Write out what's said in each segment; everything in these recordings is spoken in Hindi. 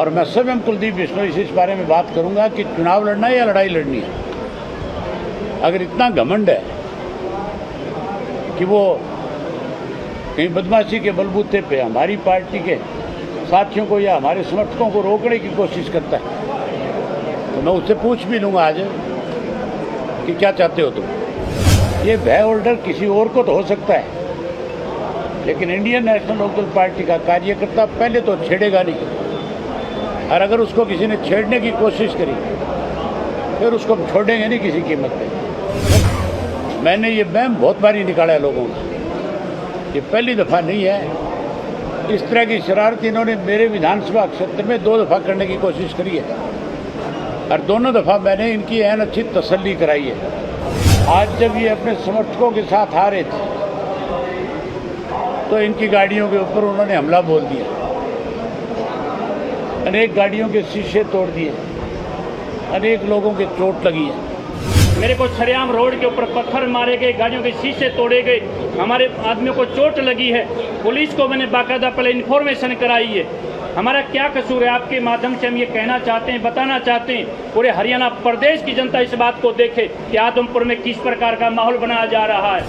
और मैं स्वयं कुलदीप बिश्नोई से इस बारे में बात करूंगा कि चुनाव लड़ना है या लड़ाई लड़नी है। अगर इतना घमंड है कि वो कहीं बदमाशी के बलबूते पे हमारी पार्टी के साथियों को या हमारे समर्थकों को रोकने की कोशिश करता है, तो मैं उससे पूछ भी लूँगा आज कि क्या चाहते हो तुम। ये भय होल्डर किसी और को तो हो सकता है, लेकिन इंडियन नेशनल लोकदल पार्टी का कार्यकर्ता पहले तो छेड़ेगा नहीं, और अगर उसको किसी ने छेड़ने की कोशिश करी फिर उसको हम छोड़ेंगे नहीं किसी कीमत पे। मैंने ये बैम बहुत बारी निकाला है लोगों का, ये पहली दफ़ा नहीं है। इस तरह की शरारत इन्होंने मेरे विधानसभा क्षेत्र में 2 दफ़ा करने की कोशिश करी है, और दोनों दफ़ा मैंने इनकी एन अच्छी तसल्ली कराई है। आज जब ये अपने समर्थकों के साथ आ रहे थे तो इनकी गाड़ियों के ऊपर उन्होंने हमला बोल दिया, अनेक गाड़ियों के शीशे तोड़ दिए, अनेक लोगों के चोट लगी है। मेरे को सरेआम रोड के ऊपर पत्थर मारे गए, गाड़ियों के शीशे तोड़े गए, हमारे आदमियों को चोट लगी है। पुलिस को मैंने बाकायदा पहले इन्फॉर्मेशन कराई है। हमारा क्या कसूर है? आपके माध्यम से हम ये कहना चाहते हैं, बताना चाहते हैं, पूरे हरियाणा प्रदेश की जनता इस बात को देखे कि आदमपुर में किस प्रकार का माहौल बनाया जा रहा है।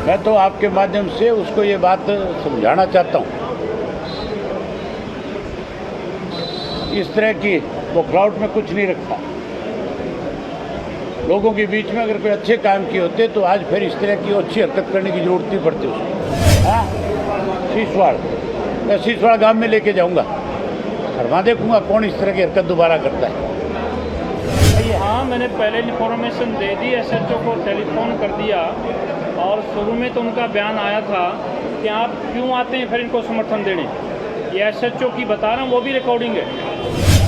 मैं तो आपके माध्यम से उसको ये बात समझाना चाहता हूँ, इस तरह की बौखलाहट में कुछ नहीं रखा। लोगों के बीच में अगर कोई अच्छे काम किए होते तो आज फिर इस तरह की अच्छी हरकत करने की जरूरत नहीं पड़ती उसको। हाँ, सीसवाड़, मैं सीसवाड़ गांव में लेके जाऊंगा और वहाँ देखूंगा कौन इस तरह की हरकत दोबारा करता है। हाँ, मैंने पहले इन्फॉर्मेशन दे दी, SHO को टेलीफोन कर दिया, और शुरू में तो उनका बयान आया था कि आप क्यों आते हैं फिर इनको समर्थन देने। ये SHO की बता रहा हूँ, वो भी रिकॉर्डिंग है।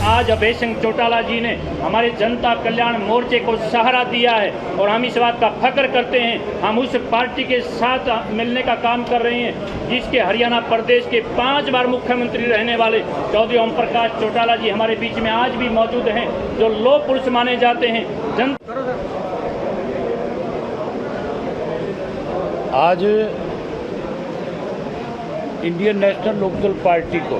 आज अभय सिंह चौटाला जी ने हमारे जनता कल्याण मोर्चे को सहारा दिया है, और हम इस बात का फख्र करते हैं। हम उस पार्टी के साथ मिलने का काम कर रहे हैं जिसके हरियाणा प्रदेश के 5 बार मुख्यमंत्री रहने वाले चौधरी ओम प्रकाश चौटाला जी हमारे बीच में आज भी मौजूद हैं, जो लौह पुरुष माने जाते हैं। आज इंडियन नेशनल लोकदल पार्टी को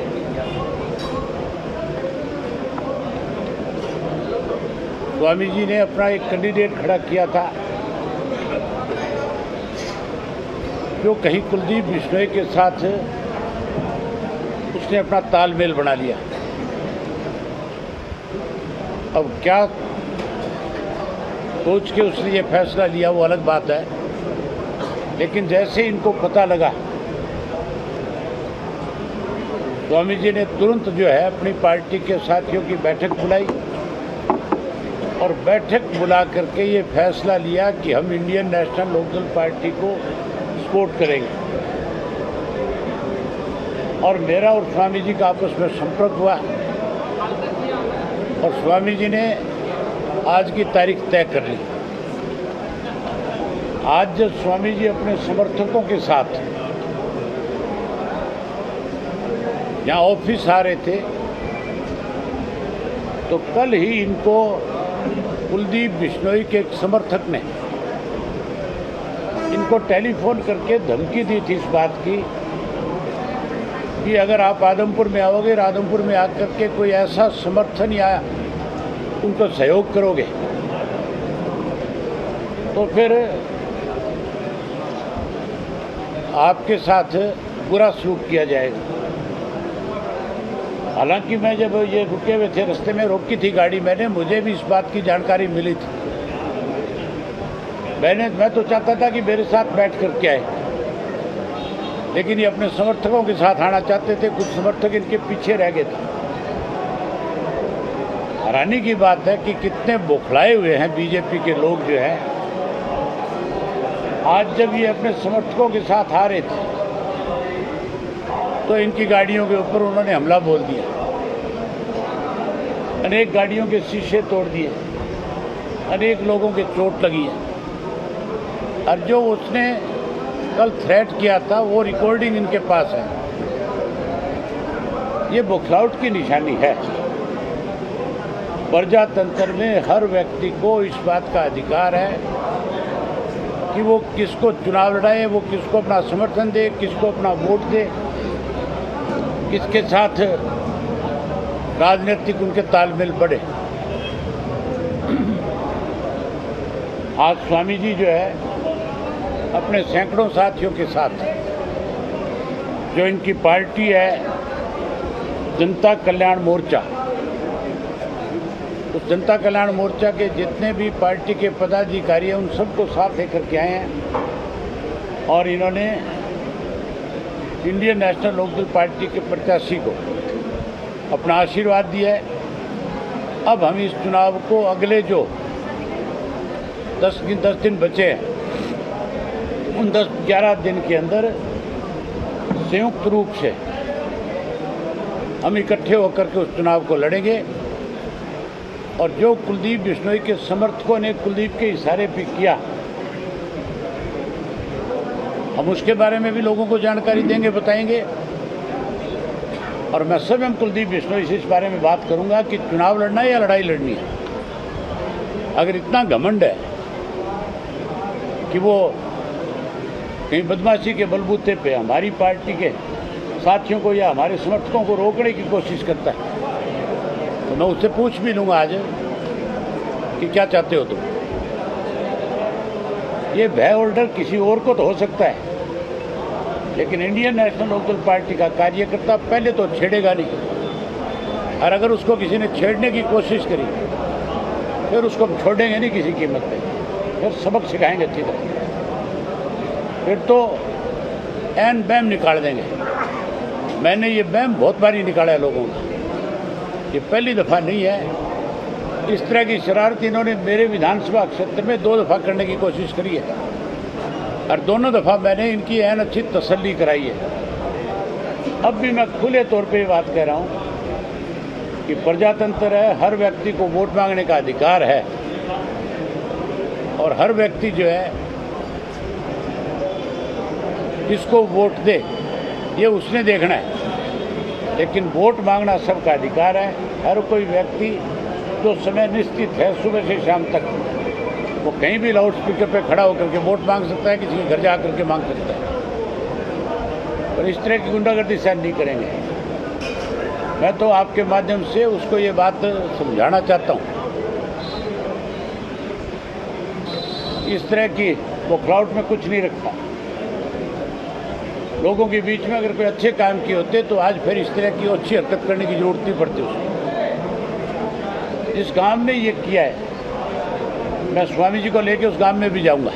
स्वामी जी ने अपना एक कैंडिडेट खड़ा किया था, जो कहीं कुलदीप बिश्नोई के साथ उसने अपना तालमेल बना लिया। अब क्या सोच के उसने ये फैसला लिया वो अलग बात है, लेकिन जैसे इनको पता लगा, स्वामी जी ने तुरंत जो है अपनी पार्टी के साथियों की बैठक बुलाई, और बैठक बुला करके ये फैसला लिया कि हम इंडियन नेशनल लोकदल पार्टी को सपोर्ट करेंगे। और मेरा और स्वामी जी का आपस में संपर्क हुआ, और स्वामी जी ने आज की तारीख तय कर ली। आज जब स्वामी जी अपने समर्थकों के साथ यहाँ ऑफिस आ रहे थे, तो कल ही इनको कुलदीप बिश्नोई के एक समर्थक ने इनको टेलीफोन करके धमकी दी थी इस बात की कि अगर आप आदमपुर में आओगे, आदमपुर में आकर के कोई ऐसा समर्थन या उनको सहयोग करोगे तो फिर आपके साथ बुरा सलूक किया जाएगा। हालांकि मैं जब ये रुके हुए थे, रास्ते में रोकी थी गाड़ी मैंने, मुझे भी इस बात की जानकारी मिली थी। मैं तो चाहता था कि मेरे साथ बैठ कर के आए, लेकिन ये अपने समर्थकों के साथ आना चाहते थे। कुछ समर्थक इनके पीछे रह गए थे। हैरानी की बात है कि कितने बौखलाए हुए हैं बीजेपी के लोग जो हैं। आज जब ये अपने समर्थकों के साथ आ रहे थे तो इनकी गाड़ियों के ऊपर उन्होंने हमला बोल दिया, अनेक गाड़ियों के शीशे तोड़ दिए, अनेक लोगों के चोट लगी है। और जो उसने कल थ्रेट किया था वो रिकॉर्डिंग इनके पास है। ये बौखलाहट की निशानी है। प्रजातंत्र में हर व्यक्ति को इस बात का अधिकार है कि वो किसको चुनाव लड़ाए, वो किसको अपना समर्थन दे, किसको अपना वोट दे, किसके साथ राजनीतिक उनके तालमेल बढ़े। आज स्वामी जी जो है अपने सैकड़ों साथियों के साथ, जो इनकी पार्टी है जनता कल्याण मोर्चा, उस जनता कल्याण मोर्चा के जितने भी पार्टी के पदाधिकारी हैं उन सबको साथ लेकर के आए हैं और इन्होंने इंडियन नेशनल लोकदल पार्टी के प्रत्याशी को अपना आशीर्वाद दिया है। अब हम इस चुनाव को अगले जो 10 दिन बचे हैं उन 10-11 दिन के अंदर संयुक्त रूप से हम इकट्ठे होकर के उस चुनाव को लड़ेंगे और जो कुलदीप बिश्नोई के समर्थकों ने कुलदीप के इशारे पे किया, हम उसके बारे में भी लोगों को जानकारी देंगे, बताएंगे। और मैं स्वयं कुलदीप बिश्नोई से इस बारे में बात करूंगा कि चुनाव लड़ना है या लड़ाई लड़नी है। अगर इतना घमंड है कि वो कहीं बदमाशी के बलबूते पे हमारी पार्टी के साथियों को या हमारे समर्थकों को रोकने की कोशिश करता है, तो मैं उससे पूछ भी लूँगा आज कि क्या चाहते हो तुम। ये भय और डर किसी और को तो हो सकता है, लेकिन इंडियन नेशनल लोकदल पार्टी का कार्यकर्ता पहले तो छेड़ेगा नहीं, और अगर उसको किसी ने छेड़ने की कोशिश करी फिर उसको हम छोड़ेंगे नहीं किसी कीमत पे, फिर सबक सिखाएंगे अच्छी तरह, फिर तो एन बैम निकाल देंगे। मैंने ये बैम बहुत बारी निकाला है लोगों का, ये पहली दफ़ा नहीं है। इस तरह की शरारत इन्होंने मेरे विधानसभा क्षेत्र में 2 दफ़ा करने की कोशिश करी है और दोनों दफ़ा मैंने इनकी एन अच्छी तसल्ली कराई है। अब भी मैं खुले तौर पे ये बात कह रहा हूँ कि प्रजातंत्र है, हर व्यक्ति को वोट मांगने का अधिकार है और हर व्यक्ति जो है किसको वोट दे ये उसने देखना है, लेकिन वोट मांगना सबका अधिकार है। हर कोई व्यक्ति जो समय निश्चित है सुबह से शाम तक वो कहीं भी लाउड स्पीकर पे खड़ा होकर के वोट मांग सकता है, किसी के घर जा कर के मांग सकता है, और इस तरह की गुंडागर्दी सहन नहीं करेंगे। मैं तो आपके माध्यम से उसको ये बात समझाना चाहता हूँ, इस तरह की वो क्राउड में कुछ नहीं रखता। लोगों के बीच में अगर कोई अच्छे काम किए होते तो आज फिर इस तरह की अच्छी हरकत करने की जरूरत नहीं पड़ती उसको। जिस गांव में ये किया है, मैं स्वामी जी को लेके उस गांव में भी जाऊंगा।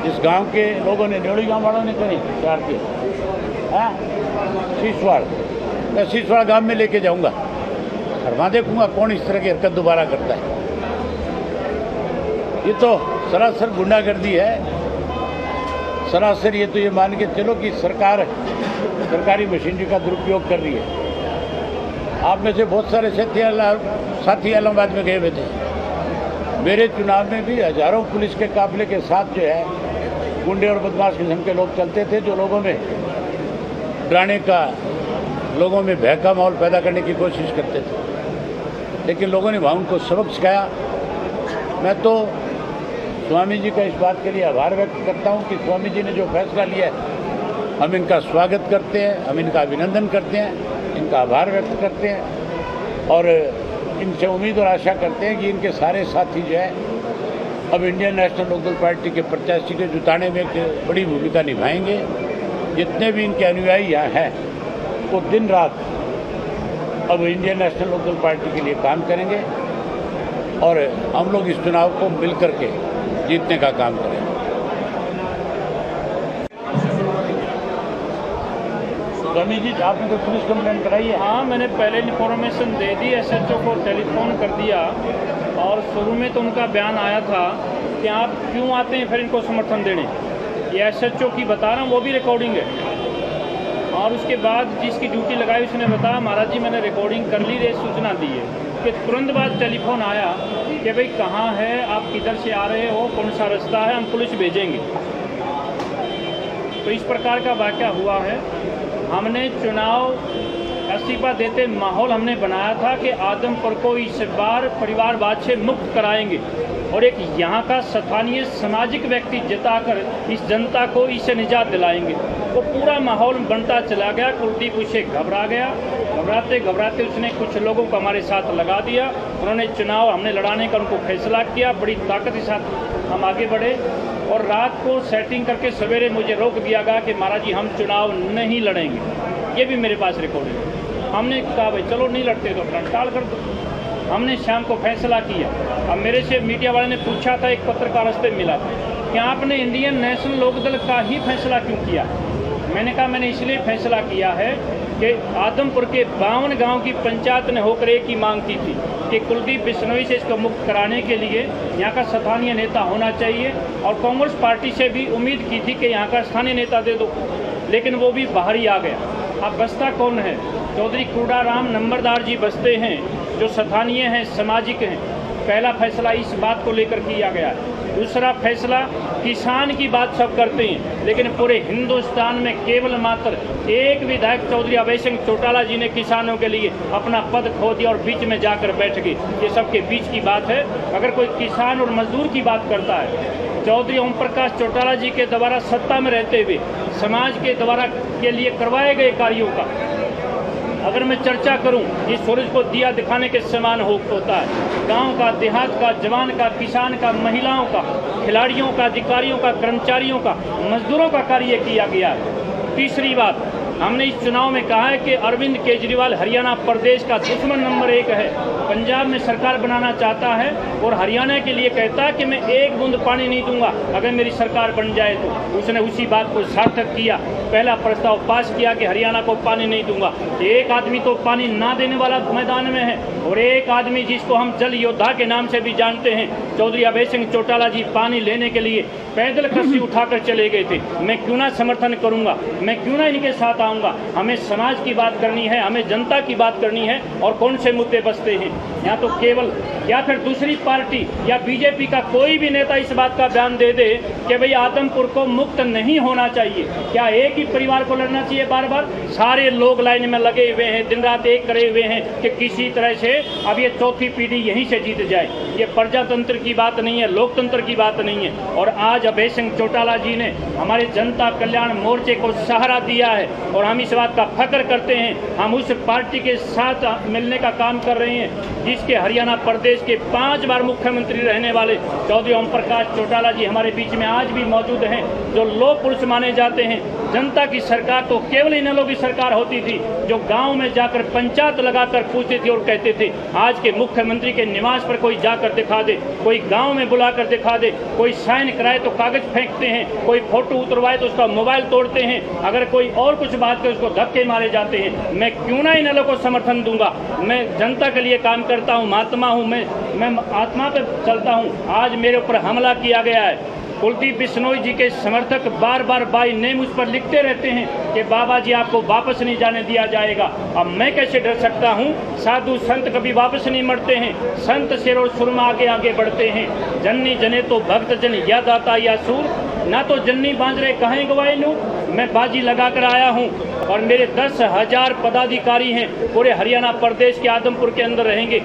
जिस गांव के लोगों ने, न्योड़ी गांव वालों ने करी चार के शीशवाड़, मैं शीशवाड़ गांव में लेके जाऊंगा और वहाँ देखूंगा कौन इस तरह की हरकत दोबारा करता है। ये तो सरासर गुंडागर्दी है, सरासर ये तो ये मान के चलो कि सरकार सरकारी मशीनरी का दुरुपयोग कर रही है। आप में से बहुत सारे साथी इलाहाबाद में गए हुए थे। मेरे चुनाव में भी हजारों पुलिस के काफिले के साथ जो है गुंडे और बदमाश किस्म के लोग चलते थे, जो लोगों में डराने का, लोगों में भय का माहौल पैदा करने की कोशिश करते थे, लेकिन लोगों ने वहाँ उनको सबक सिखाया। मैं तो स्वामी जी का इस बात के लिए आभार व्यक्त करता हूँ कि स्वामी जी ने जो फैसला लिया है हम इनका स्वागत करते हैं, हम इनका अभिनंदन करते हैं, इनका आभार व्यक्त करते हैं और इनसे उम्मीद और आशा करते हैं कि इनके सारे साथी जो है अब इंडियन नेशनल लोकदल पार्टी के प्रत्याशी के जुटाने में एक बड़ी भूमिका निभाएंगे। जितने भी इनके अनुयायी यहाँ हैं वो दिन रात अब इंडियन नेशनल लोकदल पार्टी के लिए काम करेंगे और हम लोग इस चुनाव को मिल करके जीतने का काम करेंगे। स्वामी जी, आपने तो पुलिस कंप्लेंट कराई है? हाँ, मैंने पहले इन्फॉर्मेशन दे दी, एसएचओ को टेलीफोन कर दिया और शुरू में तो उनका बयान आया था कि आप क्यों आते हैं फिर इनको समर्थन देने। ये एसएचओ की बता रहा हूँ, वो भी रिकॉर्डिंग है। और उसके बाद जिसकी ड्यूटी लगाई उसने बताया महाराज जी मैंने रिकॉर्डिंग कर ली, ये सूचना दी है कि तुरंत बाद टेलीफोन आया कि भाई कहाँ है, आप किधर से आ रहे हो, कौन सा रास्ता है, हम पुलिस भेजेंगे। तो इस प्रकार का वाक़या हुआ है। हमने चुनाव इस्तीफा देते माहौल हमने बनाया था कि आदमपुर को इस बार परिवारवाद से मुक्त कराएंगे और एक यहाँ का स्थानीय सामाजिक व्यक्ति जिताकर इस जनता को इससे निजात दिलाएंगे। वो पूरा माहौल बनता चला गया। कुलदीप उससे घबरा गया, घबराते घबराते उसने कुछ लोगों को हमारे साथ लगा दिया। उन्होंने चुनाव हमने लड़ाने का उनको फैसला किया, बड़ी ताकत के साथ हम आगे बढ़े और रात को सेटिंग करके सवेरे मुझे रोक दिया गया कि महाराज जी हम चुनाव नहीं लड़ेंगे। ये भी मेरे पास रिकॉर्ड है। हमने कहा भाई चलो नहीं लड़ते तो अपना टाल कर दो। हमने शाम को फैसला किया। अब मेरे से मीडिया वाले ने पूछा था, एक पत्रकार रास्ते मिला था कि आपने इंडियन नेशनल लोकदल का ही फैसला क्यों किया। मैंने कहा मैंने इसलिए फैसला किया है कि आदमपुर के 52 गांव की पंचायत ने होकर एक ही मांग की थी कि कुलदीप बिश्नोई से इसको मुक्त कराने के लिए यहाँ का स्थानीय नेता होना चाहिए और कांग्रेस पार्टी से भी उम्मीद की थी कि यहाँ का स्थानीय नेता दे दो, लेकिन वो भी बाहर ही आ गया। अब बसता कौन है? चौधरी कुडाराम नंबरदार जी बसते हैं जो स्थानीय हैं, सामाजिक हैं। पहला फैसला इस बात को लेकर किया गया है। दूसरा फैसला, किसान की बात सब करते हैं लेकिन पूरे हिंदुस्तान में केवल मात्र एक विधायक चौधरी अभय सिंह चौटाला जी ने किसानों के लिए अपना पद खो दिया और बीच में जाकर बैठ गए। ये सबके बीच की बात है। अगर कोई किसान और मजदूर की बात करता है, चौधरी ओम प्रकाश चौटाला जी के द्वारा सत्ता में रहते हुए समाज के द्वारा के लिए करवाए गए कार्यों का अगर मैं चर्चा करूं, ये सूरज को दिया दिखाने के समान होता है। गांव का, देहात का, जवान का, किसान का, महिलाओं का, खिलाड़ियों का, अधिकारियों का, कर्मचारियों का, मजदूरों का कार्य किया गया है। तीसरी बात, हमने इस चुनाव में कहा है कि अरविंद केजरीवाल हरियाणा प्रदेश का दुश्मन नंबर 1 है। पंजाब में सरकार बनाना चाहता है और हरियाणा के लिए कहता है कि मैं एक बूंद पानी नहीं दूंगा अगर मेरी सरकार बन जाए तो। उसने उसी बात को सार्थक किया। पहला प्रस्ताव पास किया कि हरियाणा को पानी नहीं दूंगा। एक आदमी तो पानी ना देने वाला मैदान में है और एक आदमी जिसको हम जल योद्धा के नाम से भी जानते हैं, चौधरी अभय सिंह चौटाला जी, पानी लेने के लिए पैदल कस्सी उठाकर चले गए थे। मैं क्यों ना समर्थन करूंगा, मैं क्यों ना इनके साथ आऊंगा। हमें समाज की बात करनी है, हमें जनता की बात करनी है और कौन से मुद्दे बचते हैं। या तो केवल या फिर दूसरी पार्टी या बीजेपी का कोई भी नेता इस बात का बयान दे दे कि भाई आदमपुर को मुक्त नहीं होना चाहिए। क्या एक ही परिवार को लड़ना चाहिए बार बार? सारे लोग लाइन में लगे हुए हैं, दिन रात एक करे हुए हैं कि किसी तरह से अब ये चौथी पीढ़ी यहीं से जीत जाए। ये प्रजातंत्र की बात नहीं है, लोकतंत्र की बात नहीं है। और आज अभय सिंह चौटाला जी ने हमारे जनता कल्याण मोर्चे को सहारा दिया है और हम इस बात का फख्र करते हैं। हम उस पार्टी के साथ मिलने का काम कर रहे हैं जिसके हरियाणा प्रदेश के 5 बार मुख्यमंत्री रहने वाले चौधरी ओम प्रकाश चौटाला जी हमारे बीच में आज भी मौजूद हैं, जो लोक पुरुष माने जाते हैं। जनता की सरकार तो केवल इन लोगों की सरकार होती थी जो गांव में जाकर पंचायत लगाकर पूछते थे और कहते थे आज के मुख्यमंत्री के निवास पर कोई जाकर दिखा दे, कोई गांव में बुलाकर दिखा दे, कोई साइन कराए तो कागज फेंकते हैं, कोई फोटो उतरवाए तो उसका मोबाइल तोड़ते हैं, अगर कोई और कुछ बात करे उसको धक्के मारे जाते हैं। मैं क्यों ना इन लोगों को समर्थन दूंगा। मैं जनता के लिए काम करता हूँ, महात्मा हूँ, मैं आत्मा पर चलता हूँ। आज मेरे ऊपर हमला किया गया है। कुलदीप बिश्नोई जी के समर्थक बार बार बाई नेम उस पर लिखते रहते हैं कि बाबा जी आपको वापस नहीं जाने दिया जाएगा। अब मैं कैसे डर सकता हूँ? साधु संत कभी वापस नहीं मरते हैं, संत शेर और सुरमा आगे आगे बढ़ते हैं। जननी जने तो भक्त जन याद आता या सूर, ना तो जन्नी बांजरे कहें गवाए नूर। मैं बाजी लगा कर आया हूँ और मेरे 10,000 पदाधिकारी हैं, पूरे हरियाणा प्रदेश के आदमपुर के अंदर रहेंगे।